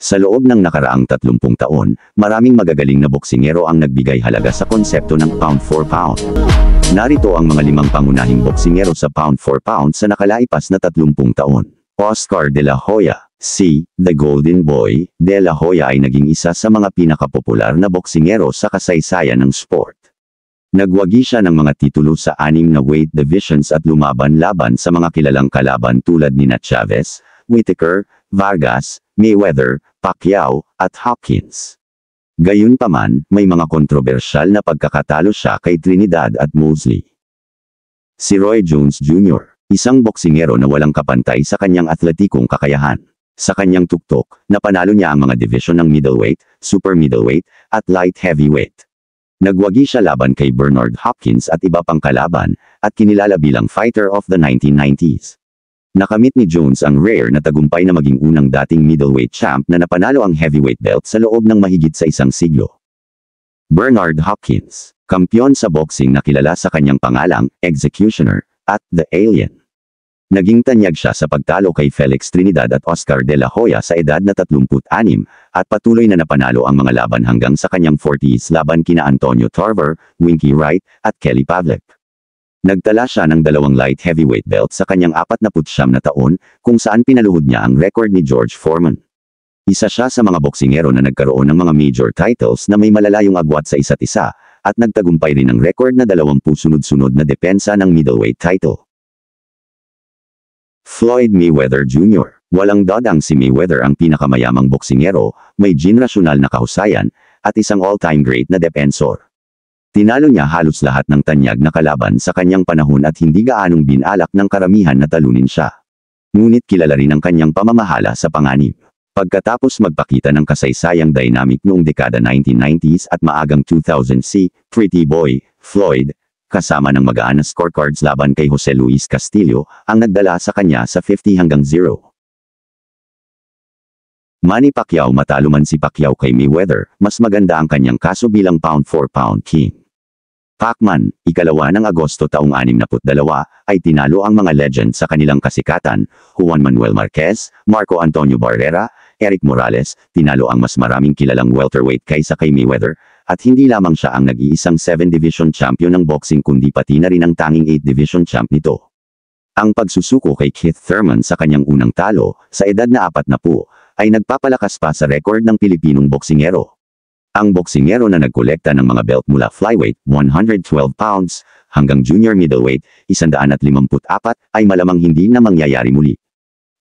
Sa loob ng nakaraang 30 taon, maraming magagaling na boksingero ang nagbigay halaga sa konsepto ng pound for pound. Narito ang mga 5 pangunahing boksingero sa pound for pound sa nakalaipas na 30 taon. Oscar De La Hoya, si The Golden Boy. De La Hoya ay naging isa sa mga pinakapopular na boksingero sa kasaysayan ng sport. Nagwagi siya ng mga titulo sa 6 na weight divisions at lumaban-laban sa mga kilalang kalaban tulad ni Chavez, Whittaker, Vargas, Mayweather, Pacquiao, at Hopkins. Gayunpaman, may mga kontrobersyal na pagkakatalo siya kay Trinidad at Mosley. Si Roy Jones Jr., isang boksingero na walang kapantay sa kanyang atletikong kakayahan. Sa kanyang tuktok, napanalo niya ang mga division ng middleweight, super middleweight, at light heavyweight. Nagwagi siya laban kay Bernard Hopkins at iba pang kalaban, at kinilala bilang fighter of the 1990s. Nakamit ni Jones ang rare na tagumpay na maging unang dating middleweight champ na napanalo ang heavyweight belt sa loob ng mahigit sa isang siglo. Bernard Hopkins, kampyon sa boxing na kilala sa kanyang pangalang Executioner at The Alien. Naging tanyag siya sa pagtalo kay Felix Trinidad at Oscar De La Hoya sa edad na 36 at patuloy na napanalo ang mga laban hanggang sa kanyang 40s laban kina Antonio Tarver, Winky Wright at Kelly Pavlik. Nagtala siya ng 2 light heavyweight belt sa kanyang 49 na taon, kung saan pinaluhod niya ang record ni George Foreman. Isa siya sa mga boksingero na nagkaroon ng mga major titles na may malalayong agwat sa isa't isa, at nagtagumpay rin ng record na 20 sunod-sunod na depensa ng middleweight title. Floyd Mayweather Jr. Walang dodang si Mayweather ang pinakamayamang boksingero, may generasyonal na kahusayan, at isang all-time great na depensor. Tinalo niya halos lahat ng tanyag na kalaban sa kanyang panahon at hindi gaanong binalak ng karamihan na talunin siya. Ngunit kilala rin ang kanyang pamamahala sa panganib. Pagkatapos magpakita ng kasaysayang dynamic noong dekada 1990s at maagang 2000 si Pretty Boy Floyd, kasama ng magaan na scorecards laban kay Jose Luis Castillo, ang nagdala sa kanya sa 50-0. Manny Pacquiao. Matalo man si Pacquiao kay Mayweather, mas maganda ang kanyang kaso bilang pound for pound king. Pacman, 2 ng Agosto taong 62, ay tinalo ang mga legend sa kanilang kasikatan, Juan Manuel Marquez, Marco Antonio Barrera, Eric Morales. Tinalo ang mas maraming kilalang welterweight kaysa kay Mayweather, at hindi lamang siya ang nag-iisang 7-division champion ng boxing kundi pati na rin ang tanging 8-division champ nito. Ang pagsusuko kay Keith Thurman sa kanyang unang talo, sa edad na 40, ay nagpapalakas pa sa record ng Pilipinong boksingero. Ang boksingero na nagkolekta ng mga belt mula flyweight, 112 pounds, hanggang junior middleweight, 154, ay malamang hindi na mangyayari muli.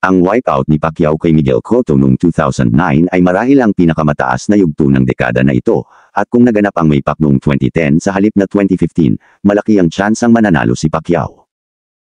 Ang wipeout ni Pacquiao kay Miguel Cotto noong 2009 ay marahil ang pinakamataas na yugto ng dekada na ito, at kung naganap ang Maypac noong 2010 sa halip na 2015, malaki ang tsansang mananalo si Pacquiao.